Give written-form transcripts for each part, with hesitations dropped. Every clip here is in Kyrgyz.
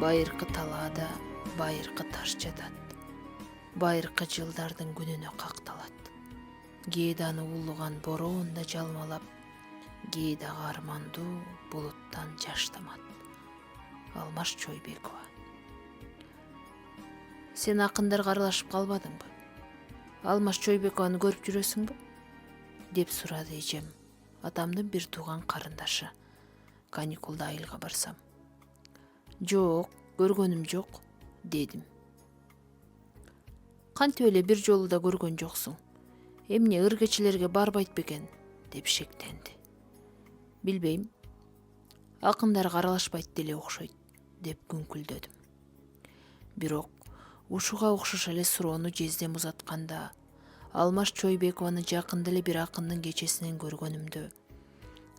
Байыркы талаада байыркы таш жатат. Байыркы жылдардын күнүнө какталат. Кээде аны улуган бороон да жалмалап, кээде армандуу булуттан жаш тамат. Алмаш Чойбекова. Сен акындарга аралашып калбадыңбы? Алмаш Чойбекованы көрүп жүрөсүңбү? Деп сурады эжем, атамдын бир тууган карындашы. Каникулда айылга барсам. Жок, көргөнүм жок, дедим. Кантип эле бир жолу да көргөн жоксуң? Эмне ыргечилерге барбайт бекен? Деп шектенди. Билбейм. Акындарга аралашпайт деле окшойт, деп күңкүлдөдүм. Бирок ушуга окшош эле суроону жездем узатканда, Алмаш Чойбекованы жакында эле бир акындын кечесинен көргөнүмдө,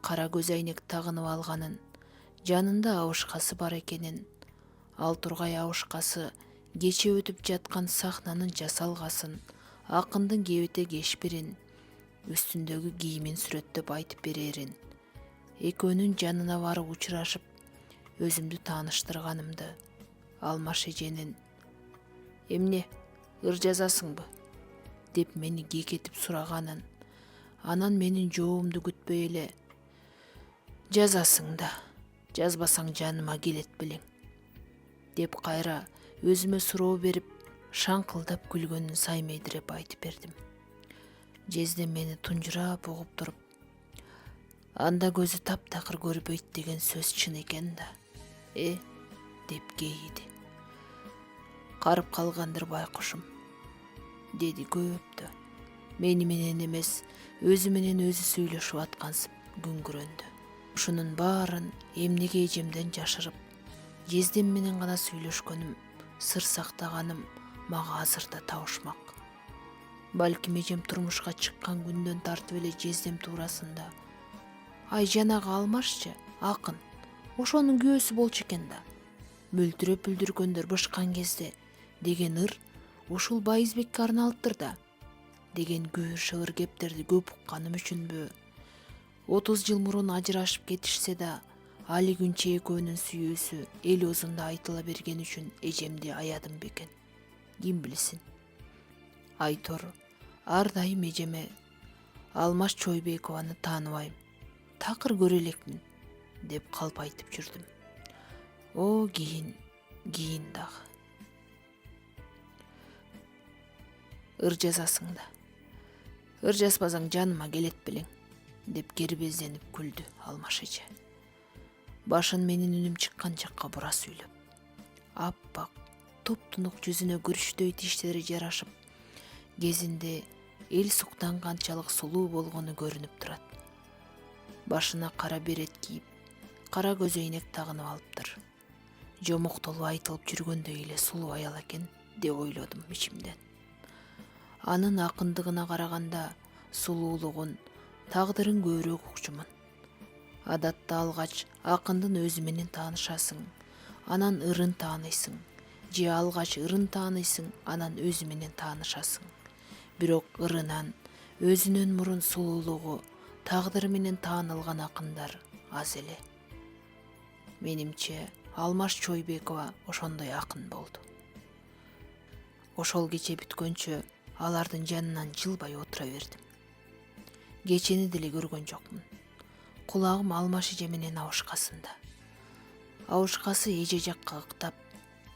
кара көз айнек тагынып алганын, жанында абышкасы бар экенин, ал тургай абышкасы кече өтүп жаткан сахнанын жасалгасын, акындын кебете кешпирин, үстүндөгү кийимин сүрөттөп айтып берерин, экөөнүн жанына барып учурашып, өзүмдү тааныштырганымды, Алмаш эженин «Эмне, ыр жазасыңбы?» деп мени кекетип сураганын, анан менин жообумду күтпөй эле «Жазасың да, жазбасаң жаныма келет белең» деп кайра өзүмө суроо берип, шаңкылдап күлгөнүн саймейдиреп айтып бердим. Жездем мени тунжурап угуп туруп, «Анда көзү таптакыр көрбөйт деген сөз чын экен да, деп кейиди. Карып калгандыр байкушум, деди көптө. Мени менен эмес, өзү менен өзү сүйлөшүп аткансып күңгүрөндү. Ушунун баарын эмнеге эжемден жашырып, жездем менен гана сүйлөшкөнүм, сыр сактаганым мага азыр да табышмак. Балким эжем турмушка чыккан күндөн тартып эле жездем туурасында «Ай, жанагы Алмашчы, акын, ошонун күйөөсү болчу экен да. Мөлтүрөп бүлдүргөндөр бышкан кезде деген ыр ушул Байызбекке арналыптыр да» деген күбүр шыбыр кептерди көп укканым үчүнбү, 30 жыл мурун ажырашып кетишсе да, али күнчө экөөнүн сүйүүсү эл оозунда айтыла берген үчүн эжемди аядым бекен? Ким билсин. Айтор ар дайым эжеме «Алмаш Чойбекованы тааныбайм, такыр көрө элекмин» деп калп айтып жүрдүм. О, кийин дагы. Ыр жазасың да, ыр жазбасаң жаныма келет белең, деп кербезденип күлдү Алмаш эже. Башын менин үнүм чыккан жакка бура сүйлөп. Аппак, туп-тунук жүзүнө күрүчтөй тиштери жарашып, кезинде эл суктанганчалык сулуу болгону көрүнүп турат. Башына кара берет кийип, кара көз өйнөк тагынып алыптыр. Жомоктолуп айтылып жүргөндөй эле сулуу аял экен, деп ойлодум ичимден. Анын акындыгына караганда сулуулугун, тагдырын көбүрөөк укчумун. Адатта алгач акындын өзү менен таанышасың, анан ырын тааныйсың, же алгач ырын тааныйсың, анан өзү менен таанышасың. Бирок ырынан, өзүнөн мурун сулуулугу, тагдыры менен таанылган акындар аз эле. Менимче, Алмаш Чойбекова ошондой акын болду. Ошол кече бүткөнчө алардын жанынан жылбай отура бердим. Кечени деле көргөн жокмун. Кулагым Алмаш эже менен абышкасында. Абышкасы эже жакка ыктап,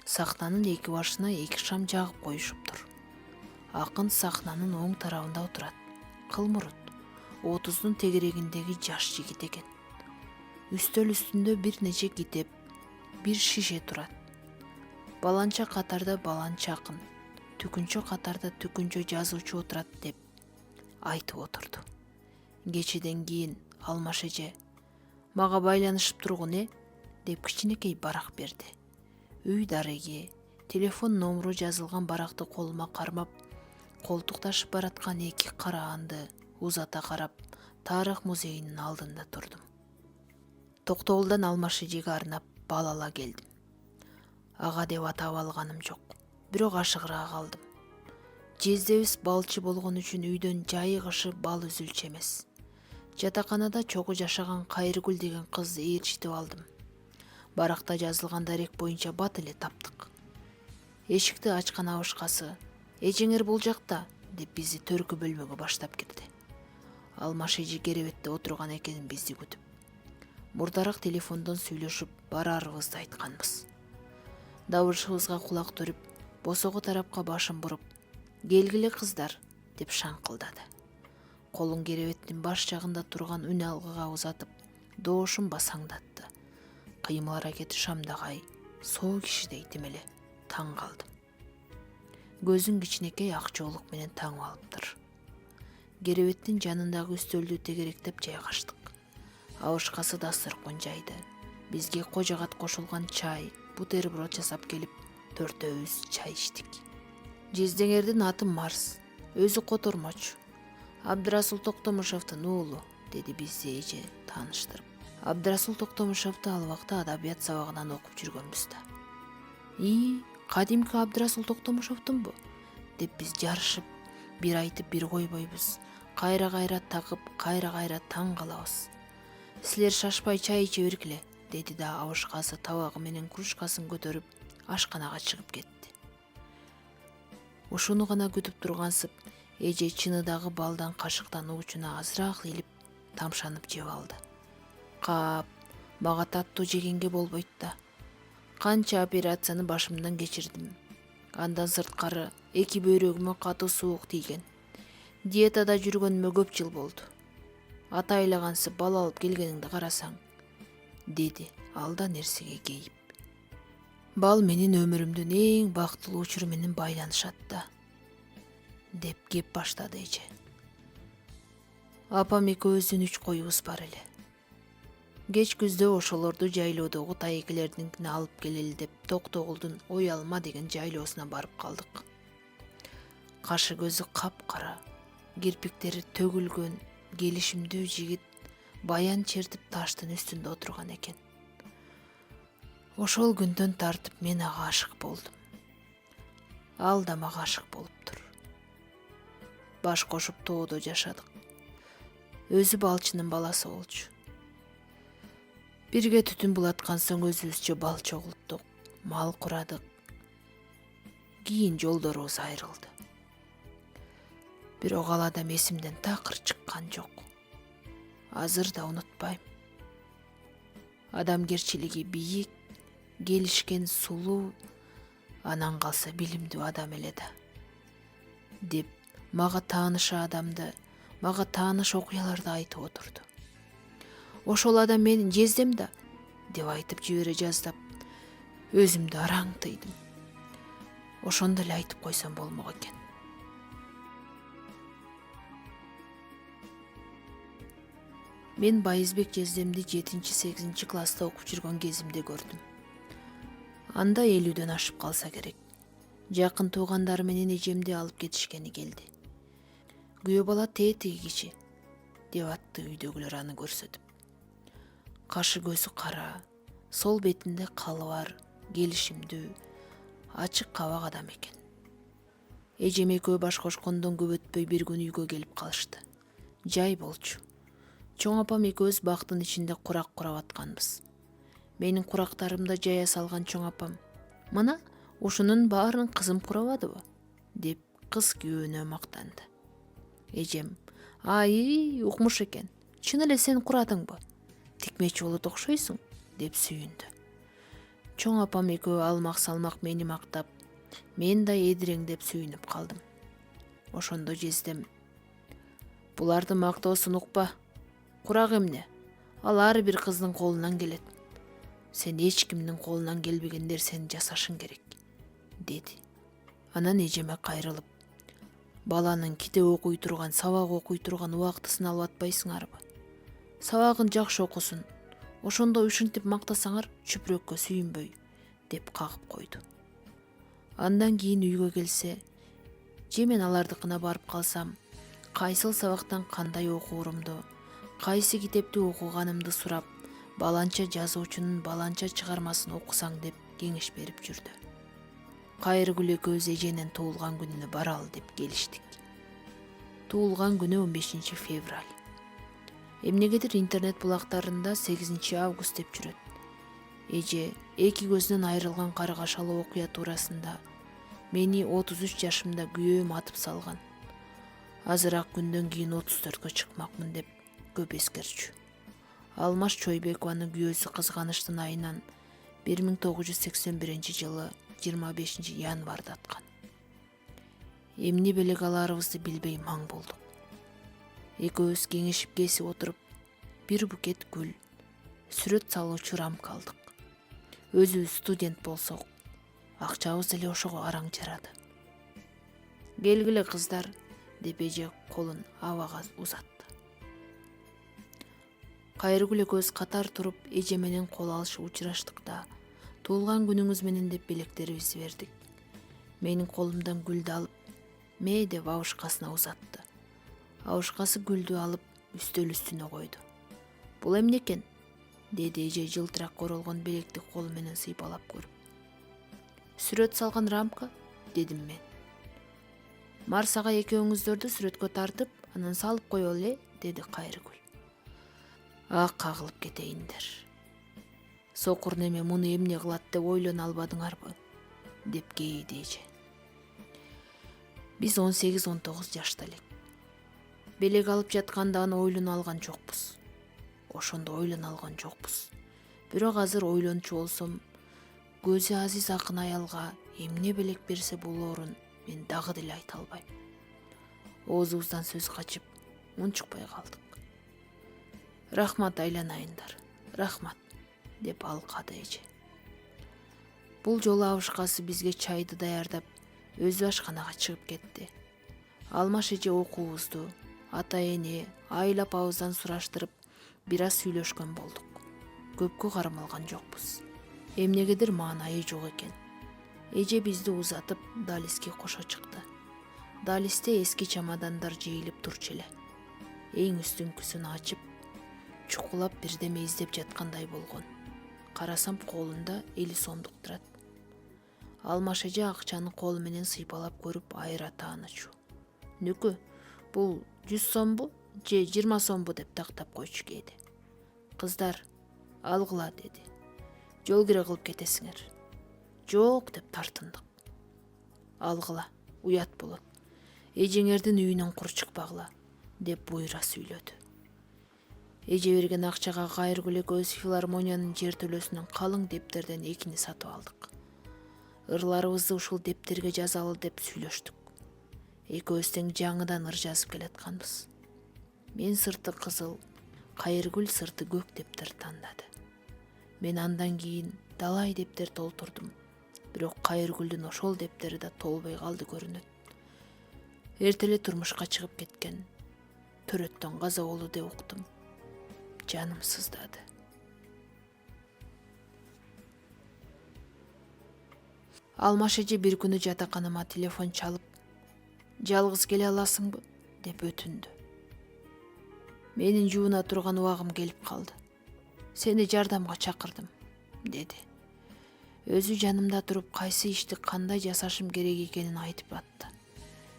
сахнанын эки башына 2 шам жагып коюшуптур. Акын сахнанын оң тарабында отурат. Кылмурут, 30-дун тегерегиндеги жаш жигит экен. Үстөл үстүндө бир нече китеп, бир шише турат. Баланча катарда баланча акын, түкүнчө катарда түкүнчө жазуучу отурат деп айтып отурду. Кечеден кийин Алмаш эже «Мага байланышып тургун, деп кичинекей барак берди. Үй дареги, телефон номеру жазылган баракты колума кармап, колтукташып бараткан 2 кара анды узата карап, тарых музейинин алдында турдум. Токтогулдан Алмаш эжеге арнап бал ала келдим. Ага деп атап алганым жок, бирок ашыгыра калдым. Жездебиз балчы болгон үчүн үйдөн жайы кышы бал үзүлчү эмес. Жатаканада чогуу жашаган Кайрыгүл деген кызды ээрчитип алдым. Баракта жазылган дарек боюнча бат эле таптык. Эшикти ачкан абышкасы: «Эжеңер бул жакта» деп бизди төркү бөлмөгө баштап кирди. Алмаш эже керебетте отурган экен бизди күтүп. Мурдараак телефондон сүйлөшүп барарыбызды айтканбыз. Добушубузга кулак түрүп, босого тарапка башын буруп: «Келгиле кыздар» деп шаңкылдады. Колун керебеттин баш жагында турган үн алгыга узатып, доошун басаңдатты. Кыймыл аракети шамдагай, соо кишидей тимеле. Таң калдым. Көзүн кичинекей ак жоолук менен таңып алыптыр. Керебеттин жанындагы үстөлдү тегеректеп жайгаштык. Абышкасы дасторкон жайды. Бизге кожогат кошулган чай, бутерброд жасап келип, төртөөбүз чай иштик. «Жездеңердин аты Марс, өзү котормочу. Абдрасул Токтомушевдин уулу», деди бизди эже тааныштырып. Абдрасул Токтомушевди ал убакта адабият сабагынан окуп жүргөнбүз да. Кадимки Абдрасул Токтомушевдинбу деп биз жарышып, бир айтып бир койбойбуз. Кайра тагып, кайра таң калабыз. «Силер шашпай чай иче бергиле», деди да абышкасы табагы менен кружкасын көтөрүп ашканага чыгып кетти. Ушуну гана күтүп тургансып, эже чыныдагы балдан кашыктан уучуна азыраак илип, тамшанып жеп алды. «Кап, мага таттуу жегенге болбойт да. Канча операцияны башымдан кечирдим. Андан сырткары 2 бөйрөгүмө катуу суук тийген. Диетада жүргөнүмө көп жыл болду. Ата айлагансып бала алып келгениңди карасаң», деди алда нерсеге кейип. «Бал менин өмүрүмдүн эң бактылуу учуру менен байланышат да», деп кеп баштады эже. «Апам экөөбүздүн 3 коюбуз бар эле. Кеч күздө ошолорду жайлоодогу тайекелердинкине алып келели деп Токтогулдун Ой алма деген жайлоосуна барып калдык. Кашы көзү капкара, кирпиктери төгүлгөн, келишимдүү жигит баян чертип таштын үстүндө отурган экен. Ошол күндөн тартып мен ага ашык болдум. Ал да мага ашык болуптур. Баш кошуп тоодо жашадык. Өзү балчынын баласы болчу. Бирге түтүн булаткан соң өзүбүзчө бал чогулттук, мал курадык. Кийин жолдорубуз айрылды. Бирок ал адам эсимден такыр чыккан жок. Азыр да унутпайм. Адамгерчилиги бийик, келишкен сулуу, анан калса билимдүү адам эле да», деп мага тааныш адамды, мага тааныш окуяларды айтып отурду. «Ошол адам менин жездем да», деп айтып жибере жаздап, өзүмдү араң тыйдым. Ошондо эле айтып койсом болмок экен. Мен Байызбек жездемди 7-8 класста окуп жүргөн кезимде көрдүм. Анда 50дөн ашып калса керек. Жакын туугандары менен эжемди алып кетишкени келди. «Күйөө бала тетиги киши», деп атты үйдөгүлөр аны көрсөтүп. Кашы көзү кара, сол бетинде калы бар, келишимдүү, ачык кабак адам экен. Эжем экөө баш кошкондон көп өтпөй бир күн үйгө келип калышты. Жай болчу. Чоң апам экөөбүз бактын ичинде курак курап атканбыз. Менин курактарымды жая салган чоң апам: «Мына, ушунун баарын кызым курабадыбы?» деп кыз күйөөнө мактанды. Эжем: «Ай, укмуш экен. Чын эле сен курадыңбы? Тикмечи болот окшойсуң», деп сүйүндү. Чоң апам экөө алмак салмак мени мактап, мен да эдиреңдеп сүйүнүп калдым. Ошондо жездем: «Буларды мактоосун укпа. Курак эмне? Ал ар бир кыздын колунан келет. Сен эч кимдин колунан келбеген нерсени жасашың керек», деди. Анан эжеме кайрылып: «Баланын китеп окуй турган, сабак окуй турган убактысын алып атпайсыңарбы? Сабагын жакшы окусун. Ошондо ушинтип мактасаңар чүпүрөккө сүйүнбөй», деп кагып койду. Андан кийин үйгө келсе, же мен алардыкына барып калсам, кайсыл сабактан кандай окуурумду, кайсы китепти окуганымды сурап, баланча жазуучунун баланча чыгармасын окусаң деп кеңеш берип жүрдү. Кайрыгүл экөөбүз эженин туулган күнүнө баралы деп келиштик. Туулган күнү 15 февраль. Эмнегедир интернет булактарында 8 август деп жүрөт. Эже эки көзүнөн айрылган каргашалуу окуя туурасында мени 33 жашымда күйөөм атып салган. Азыраак күндөн кийин 34гө чыкмакмын деп көп эскерчү. Алмаш Чойбекованын күйөөсү кызганычтын айынан 1981-жылы 25 январда аткан. Эмне белек аларыбызды билбей маң болдук. Экөөбүз кеңешип кесип отуруп, бир букет гүл, сүрөт салуучу рамка алдык. Өзүбүз студент болсок, акчабыз деле ошого араң жарады. Келгиле кыздар, деп эже колун абага узатты. Кайрыгүл экөөбүз катар туруп эже менен кол алышып учураштык да, туулган күнүңүз менен деп белектерибизди бердик. Менин колумдан гүлдү алып, ме деп абышкасына узатты. Абышкасы гүлдү алып үстөл үстүнө койду. Бул эмне экен? Деди эже жылтырак королгон белекти колу менен сыйпалап көрүп. Сүрөт салган рамка, дедим мен. Марсага экөөңүздөрдү сүрөткө тартып, анан салып коелу эле, деди Кайрыгүл. Кагылып кетейиндер. Сокур неме муну эмне кылат деп ойлоно албадыңарбы? Деп кейиди эже. Биз 18-19 жашта элек. Белек алып жатканда аны ойлоно алган жокпуз. Ошондо ойлоно алган жокпуз. Бирок азыр ойлончу болсом, көзү азиз акын аялга эмне белек берсе болоорун мен дагы деле айта албайм. Оозубуздан сөз качып, унчукпай калдык. Рахмат айланайындар, рахмат, деп алкады эже. Бул жолу абышкасы бизге чайды даярдап, өзү ашканага чыгып кетти. Алмаш эже окуубузду, ата-эне, айла-апабыздан сураштырып, бир аз сүйлөшкөн болдук. Көпкө кармалган жокпуз. Эмнегедир маанайы жок экен. Эже бизди узатып, далиске кошо чыкты. Далисте эски чамадандар жыйылып турчу эле. Эң үстүңкүсүн ачып, чукулап бирдеме издеп жаткандай болгон. Карасам колунда 50 сомдук турат. Алмаш эже акчаны колу менен сыйпалап көрүп айыра таанычу. Нүкү, бул 100 сомбу же 20 сомбу деп тактап койчу кээде. Кыздар, алгыла, деди. Жол кире кылып кетесиңер. Жок, деп тартындык. Алгыла, уят болот. Эжеңердин үйүнөн кур чыкпагыла, деп буйра сүйлөдү. Эже берген акчага Кайрыгүл экөөбүз филармониянын жер төлөөсүнөн калың дептерден экини сатып алдык. Ырларыбызды ушул дептерге жазалы деп сүйлөштүк. Экөөбүз тең жаңыдан ыр жазып келатканбыз. Мен сырты кызыл, Кайрыгүл сырты көк дептер тандады. Мен андан кийин далай дептер толтурдум. Бирок Кайрыгүлдүн ошол дептери да толбой калды көрүнөт. Эртеле турмушка чыгып кеткен. Төрөттөн каза болду деп уктум. Жаным сыздады. Алмаш эже бир күнү жатаканама телефон чалып, жалгыз келе аласыңбы, деп өтүндү. Менин жууна турган убагым келип калды. Сени жардамга чакырдым, деди. Өзү жанымда туруп кайсы ишти кандай жасашым керек экенин айтып атты.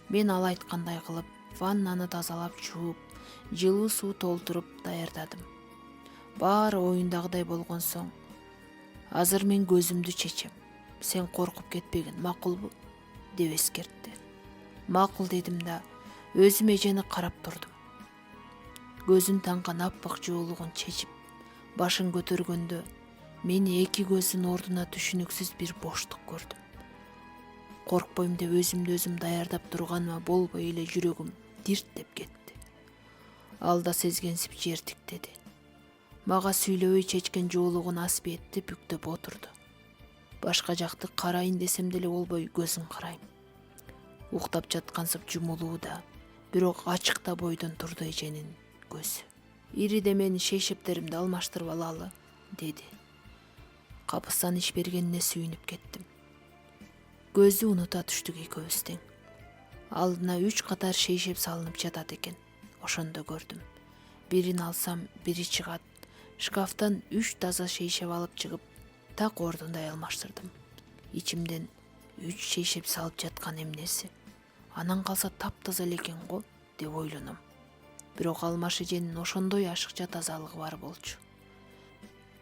Мен ал айткандай кылып, ваннаны тазалап жууп, жылуу суу толтуруп даярдадым. Баары оюндагыдай болгон соң, азыр мен көзүмдү чечем. Сен коркуп кетпегин, макулбу? Деп эскертти. Макул, дедим да, өзүм эжени карап турдум. Көзүн танган аппак жоолугун чечип, башын көтөргөндө, мени эки көздүн ордуна түшүнүксүз бир боштук көрдүм. Коркпойм деп өзүмдү өзүм даярдап турганыма болбой эле жүрөгүм дирттеп кетти. Ал да сезгенсип жер тиктеди. Мага сүйлөбөй чечкен жоолугун асбетти бүктөп отурду. Башка жакты карайын десем деле болбой көзүн карайм. Уктап жаткансып жумулуу да, бирок ачык да бойдон турду эженин көзү. Ириде менин шейшептеримди алмаштырып алалы, деди. Капыстан иш бергенине сүйүнүп кеттим. Көздү унута түштүк экөөбүз тең. Алдына 3 катар шейшеп салынып жатат экен. Ошондо көрдүм. Бирин алсам, бири чыгат. Шкафтан 3 таза шейшеп алып чыгып, так ордундай алмаштырдым. Ичимден 3 шейшеп салып жаткан эмнеси? Анан калса таптаза элекен го, деп ойлоном. Бирок Алмаш эженин ошондой ашыкча тазалыгы бар болчу.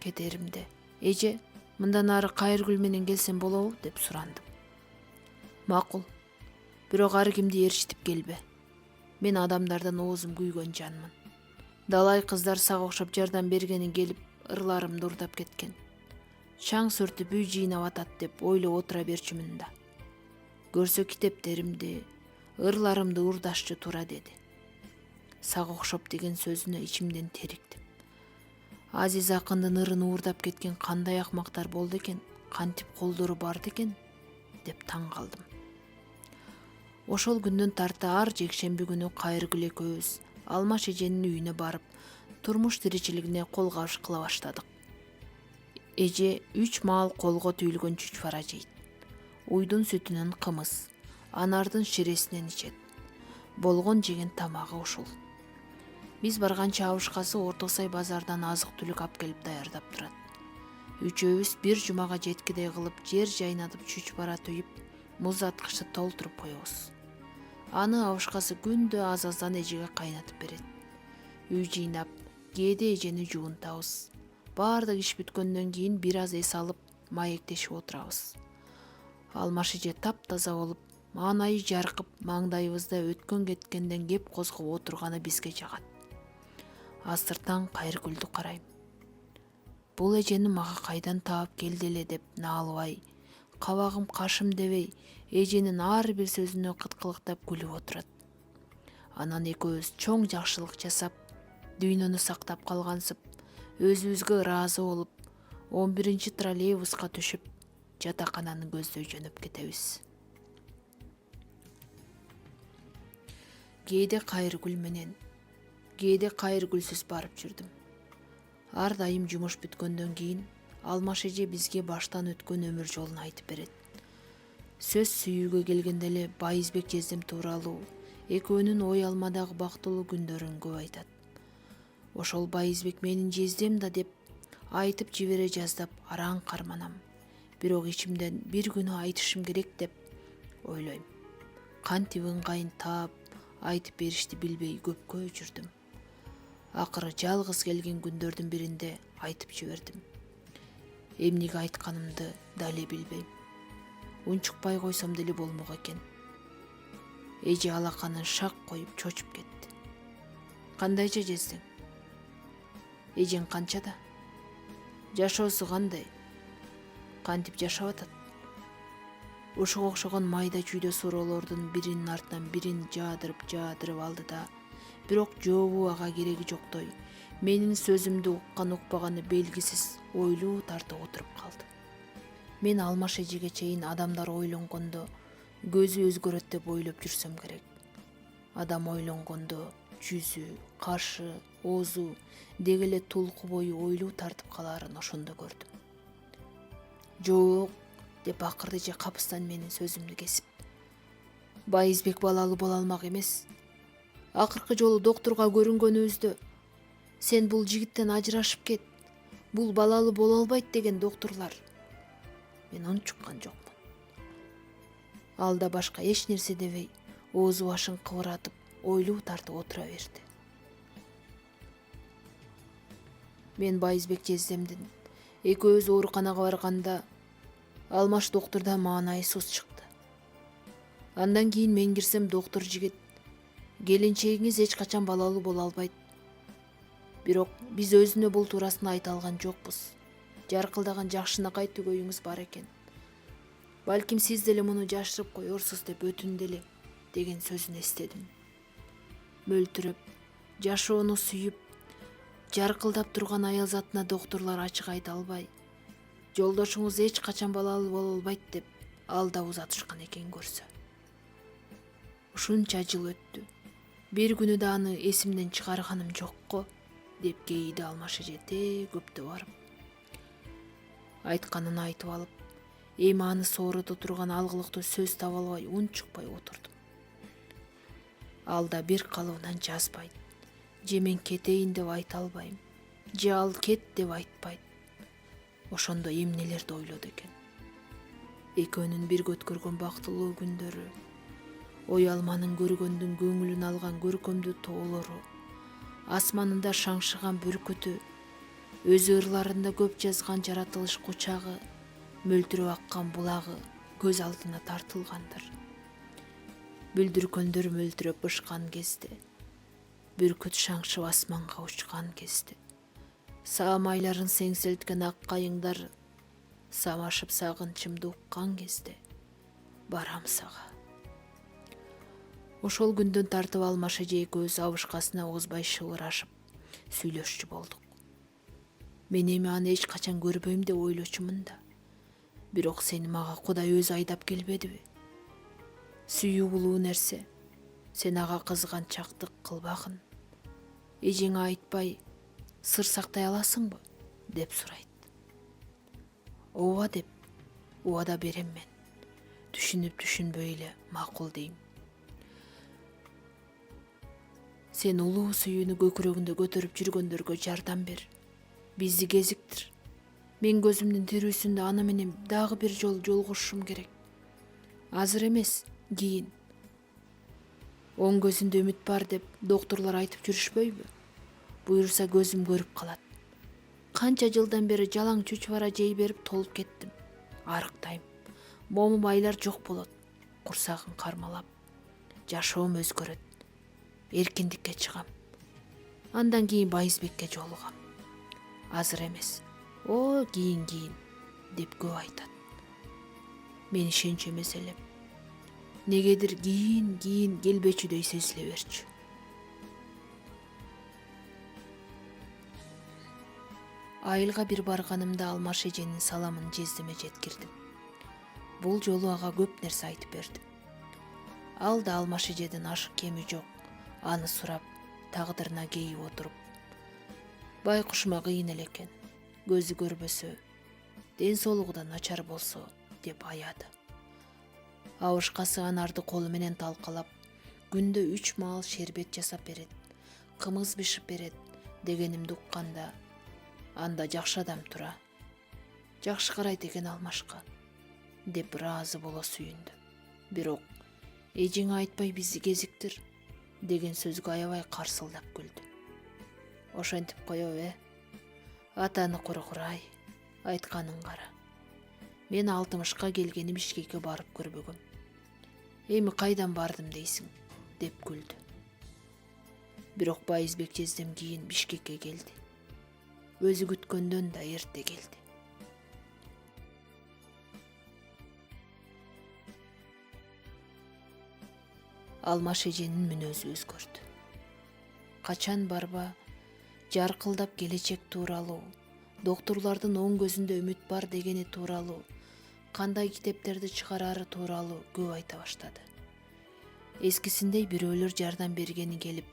Кетеримде, эже, Мындан ары Кайыргүл менен келсем болобу деп сурандым. Макул. Бирок ар кимди ээрчитип келбе. Мен адамдардан оозум күйгөн жанмын. Далай кыздар сага окшоп жардам бергени келип ырларымды урдап кеткен. Чаң сүртүп үй жыйнап атат деп ойлоп отура берчүмүн да. Көрсө китептеримди, ырларымды урдашчу тура деди. Сага окшоп деген сөзүнө ичимден териктим. Азиз акындын ырын уурдап кеткен кандай акмактар болду экен, кантип колдору барды экен деп таң калдым. Ошол күндөн тарта ар жекшемби күнү Кайыргүл экөөбүз Алмаш эженин үйүнө барып, турмуш тиричилигине кол кабыш кыла баштадык. Эже 3 маал колго түйүлгөн чүчпара жейт. Уйдун сүтүнөн кымыз, анардын ширесинен ичет. Болгон жеген тамагы ушул. Биз барганча абышкасы Орто Сай базардан азык-түлүк алып келип даярдап турат. Үчөөбүз бир жумага жеткидей кылып жер жайнатып чүчпара түйүп, муздаткычты толтуруп коебуз. Аны абышкасы күндө аз-аздан эжеге кайнатып берет. Үй жыйнап, кээде эжени жуунтабыз. Баардык иш бүткөндөн кийин бир аз эс алып, маектешип отурабыз. Алмаш эже таптаза болуп, маанайы жаркып, маңдайыбызда өткөн кеткенден кеп козгоп отурганы бизге жагат. Астыртан Кайыргүлдү карайм. Бул эжени мага кайдан таап келди эле деп наалыбай, кабагым кашым дебей, эженин ар бир сөзүнө кыткылыктап күлүп отурат. Анан экөөбүз чоң жакшылык жасап, дүйнөнү сактап калгансып, өзүбүзгө ыраазы болуп, 11 троллейбуска түшүп, жатакананы көздөй жөнөп кетебиз. Кээде Кайыргүл менен, кээде Кайыргүлсүз барып жүрдүм. Ар дайым жумуш бүткөндөн кийин Алмаш эже бизге баштан өткөн өмүр жолун айтып берет. Сөз сүйүүгө келгенде эле Байызбек жездем тууралуу экөөнүн ой алмадагы бактылуу күндөрүн көп айтат. Ошол Байызбек менин жездем да деп айтып жибере жаздап араң карманам. Бирок ичимден бир күнү айтышым керек деп ойлойм. Кантип ыңгайын таап айтып беришти билбей көпкө жүрдүм. Акыры жалгыз келген күндөрдүн биринде айтып жибердим. Эмнеге айтканымды дале билбейм. Унчукпай койсом деле болмок экен. Эже алаканын шак коюп чочуп кетти. Кандайча жездең? Эжең канчада? Жашоосу кандай? Кантип жашап атат? Ушуга окшогон майда чүйдө суроолордун биринин артынан бирин жаадырып алды да, бирок жообу ага кереги жоктой, менин сөзүмдү уккан укпаганы белгисиз ойлуу тартып отуруп калды. Мен Алмаш эжеге чейин адамдар ойлонгондо көзү өзгөрөт деп ойлоп жүрсөм керек. Адам ойлонгондо жүзү, кашы, оозу деги эле тулку бою ойлуу тартып калаарын ошондо көрдүм. Жок деп акырды эже капыстан менин сөзүмдү кесип. Байызбек балалуу боло алмак эмес. Акыркы жолу доктурга көрүнгөнүбүздө сен бул жигиттен ажырашып кет, бул балалуу боло албайт деген доктурлар. Мен унчуккан жокмун. Ал да башка эч нерсе дебей, оозу башын кыбыратып, ойлуу тартып отура берди. Мен Байызбек жездемдин экөөбүз ооруканага барганда Алмаш доктурдан маанайсыз чыкты. Андан кийин мен кирсем доктур жигит келинчегиңиз эч качан балалуу боло албайт. Бирок биз өзүнө бул туурасында айта алган жокпуз. Жаркылдаган жакшынакай түгөйүңүз бар экен. Балким сиз деле муну жашырып коерсуз деп өтүндү эле деген сөзүн эстедим. Мөлтүрөп, жашоону сүйүп, жаркылдап турган аял затына доктурлар ачык айта албай, жолдошуңуз эч качан балалуу боло албайт деп алда узатышкан экен көрсө. Ушунча жыл өттү. Бир күнү да аны эсимден чыгарганым жокко деп кейиди Алмаш эже көптө барып. Айтканын айтып алып, эми аны соорото турган алгылыктуу сөз таба албай унчукпай отурдум. Ал да бир калыбынан жазбайт. Же мен кетейин деп айта албайм, же ал кет деп айтпайт. Ошондо эмнелерди ойлоду экен. Экөөнүн бирге өткөргөн бактылуу күндөрү, ой алманын көргөндүн көңүлүн алган көркөмдүү тоолору, асманында шаңшыган бүркүтү, Өз ырларында көп жазган жаратылыш кучагы, мөлтүрөп аккан булагы көз алдына тартылгандыр. Бүлдүркөндөр мөлтүрөп бышкан кезде, бүркүт шаңшып асманга учкан кезде, саамайларын сеңселткен ак кайыңдар самашып сагынчымды уккан кезде барам сага. Ошол күндөн тартып Алмаш эже экөөбүз абышкасына угузбай шыбырашып сүйлөшчү болдук. Мен эми аны эч качан көрбөйм деп ойлочумун да. Бирок сени мага Кудай өзү айдап келбедиби? Сүйүү улуу нерсе. Сен ага кызганчактык кылбагын. Эжеңе айтпай сыр сактай аласыңбы? Деп сурайт. Ооба деп убада берем мен. Түшүнүп түшүнбөй эле макул дейм. Сен улуу сүйүүнү көкүрөгүндө көтөрүп жүргөндөргө жардам бер. Бизди кезиктир. Мен көзүмдүн тирүүсүндө аны менен дагы бир жолу жолугушушум керек. Азыр эмес, кийин. Оң көзүндө үмүт бар деп доктурлар айтып жүрүшпөйбү? Буюрса көзүм көрүп калат. Канча жылдан бери жалаң чучвара жей берип толуп кеттим. Арыктайм. Момун айлар жок болот. Курсагын кармалап. Жашоом өзгөрөт. Эркиндикке чыгам. Андан кийин Байызбекке жолугам. Азыр эмес. Кийин деп көп айтат. Мен ишенчү эмес элем. Негедир кийин келбечүдөй сезиле берчү. Айылга бир барганымда Алмаш эженин саламын жездеме жеткирдим. Бул жолу ага көп нерсе айтып бердим. Ал да Алмаш эжеден ашык кеми жок, аны сурап, тагдырына кейип отуруп. Байкушума кыйын эле экен, көзү көрбөсө, ден соолугу да начар болсо деп аяды. Абышкасы анарды колу менен талкалап, күндө 3 маал шербет жасап берет, кымыз бышып берет дегенимди укканда, анда жакшы адам тура. Жакшы карайт экен Алмашка деп ыраазы боло сүйүндү. Бирок эжеңе айтпай бизди кезиктир деген сөзгө аябай карсылдап күлдү. Ошентип коебу, атаны кургурай, айтканын кара. Мен 60ка келгени Бишкекке барып көрбөгөм. Эми кайдан бардым дейсиң, деп күлдү. Бирок Байызбек жездем кийин Бишкекке келди. Өзү күткөндөн да эрте келди. Алмаш эженин мүнөзү өзгөрдү. Качан барба, жаркылдап келечек тууралуу, доктурлардын оң көзүндө үмүт бар дегени тууралуу, кандай китептерди чыгарары тууралуу көп айта баштады. Эскисиндей бирөөлөр жардам бергени келип,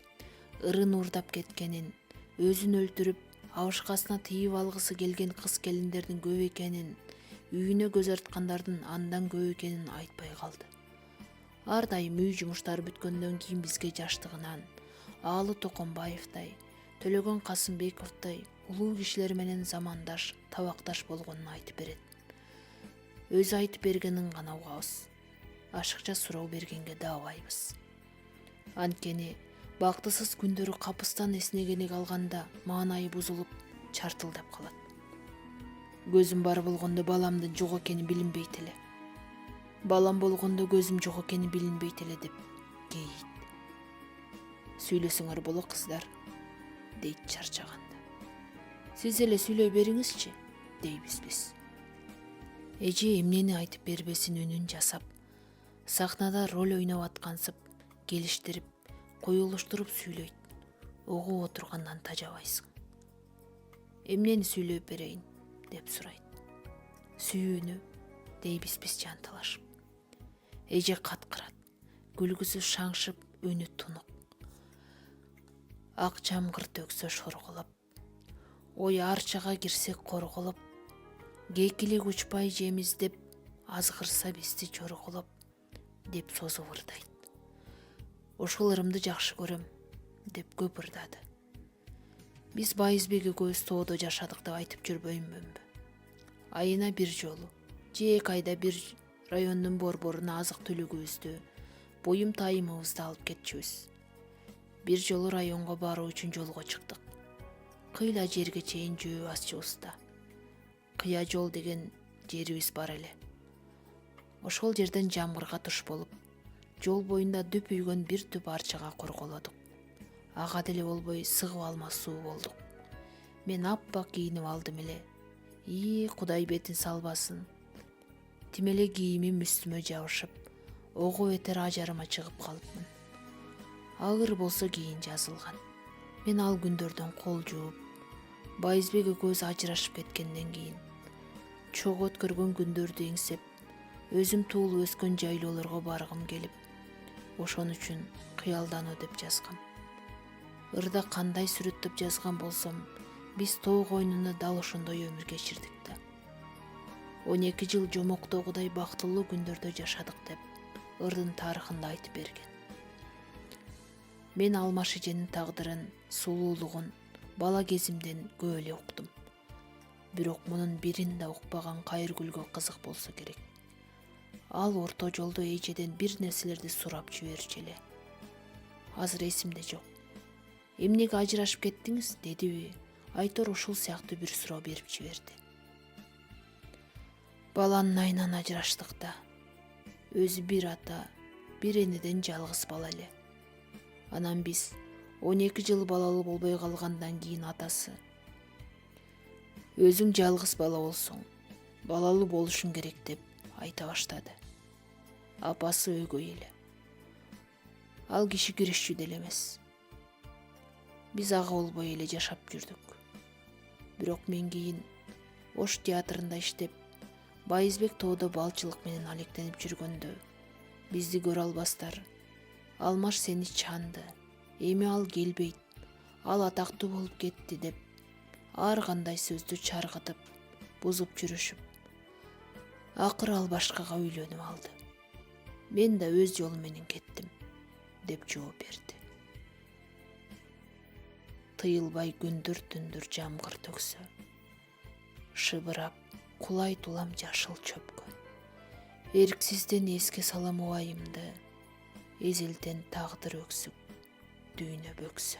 ырын уурдап кеткенин, өзүн өлтүрүп, абышкасына тийип алгысы келген кыз келиндердин көп экенин, үйүнө көз арткандардын андан көп экенин айтпай калды. Ар дайым үй жумуштары бүткөндөн кийин бизге жаштыгынан Аалы Токонбаевдай, Төлөгөн Касымбековдой улуу кишилер менен замандаш, табакташ болгонун айтып берет. Өзү айтып бергенин гана угабыз. Ашыкча суроо бергенге даабайбыз. Анткени бактысыз күндөрү капыстан эснегени калганда маанайы бузулуп, чартылдап калат. Көзүм бар болгондо баламдын жок экени билинбейт эле. Балам болгондо көзүм жок экени билинбейт эле деп кейийт. Сүйлөсөңөр боло кыздар, дейт чарчаганда. Сиз эле сүйлөй бериңизчи, дейбиз биз. Эже эмнени айтып бербесин үнүн жасап, сахнада роль ойноп аткансып, келиштирип, коюлуштуруп сүйлөйт. Угуп отургандан тажабайсың. Эмнени сүйлөп берейин, деп сурайт. Сүйүүнү, дейбиз биз жанталашып. Эже каткырат, күлгүсү шаңшып, үнү тунук. Ак чамгыр төксө шорголоп, ой арчага кирсек корголоп, кекилик учпай жемиз деп, азгырса бизди жорголоп, деп созуп ырдайт. Ошол ырымды жакшы көрөм, деп көп ырдады. Биз Байызбек экөөбүз тоодо жашадык деп айтып жүрбөймүнбү? Айына бир жолу, же 2 айда бир райондун борборуна азык түлүгүбүздү, буюм тайымыбызды алып кетчүбүз. Бир жолу районго баруу үчүн жолго чыктык. кыйла жерге чейин жөө ачыбызда. Кыя жол деген жерибиз бар эле. Ошол жерден жамгырга туш болуп, жол боюнда дүп үйгөн бир түп арчага корголодук. Ага деле болбой сыгып алмасуу болдук. Мен аппак кийинип алдым эле. Кудай бетин салбасын. Тим эле кийимим үстүмө жабышып, ого бетер ажарыма чыгып калыпмын. Агыр болсо кийин жазылган. Мен ал күндөрдөн кол жууп, Байызбек экөөбүз ажырашып кеткенден кийин чогуу өткөргөн күндөрдү эңсеп, өзүм туулуп өскөн жайлоолорго баргым келип, ошон үчүн кыялдануу деп жазгам. Ырда кандай сүрөттөп жазган болсом, биз тоо койнунда дал ошондой өмүр кечирдик да. 12 жыл жомоктогудай бактылуу күндөрдө жашадык деп ырдын тарыхында айтып берген. Мен Алмаш эженин тагдырын, сулуулугун бала кезимден көп эле уктум. Бирок мунун бирин да укпаган Кайыргүлгө кызык болсо керек. Ал орто жолдо эжеден бир нерселерди сурап жиберчү эле. Азыр эсимде жок. Эмнеге ажырашып кеттиңиз дедиби? Айтор ушул сыяктуу бир суроо берип жиберди. Баланын айынан ажыраштык да. Өзү бир ата, бир энеден жалгыз бала эле. Анан биз 12 жыл балалуу болбой калгандан кийин атасы: "Өзүң жалгыз бала болсоң, балалуу болушуң керек" деп айта баштады. Апасы өгөй эле. Ал киши киришчү деле эмес. Биз ага болбой эле жашап жүрдүк. Бирок мен кийин Ош театрында иштеп, Байызбек тоодо балчылык менен алектенип жүргөндө, бизди көрө албастар: "Алмаш сени чанды, эми ал келбейт, ал атактуу болуп кетти" деп ар кандай сөздү чаргытып, бузуп жүрүшүп, акыры ал башкага үйлөнүп алды. Мен да өз жолум менен кеттим деп жооп берди. Тыйылбай күндүр түндүр жамгыр төксө, шыбырап кулайт улам жашыл чөпкө. Эрксизден эске салам убайымды, эзелтен тагдыр өксүк, дүйнө бөксө.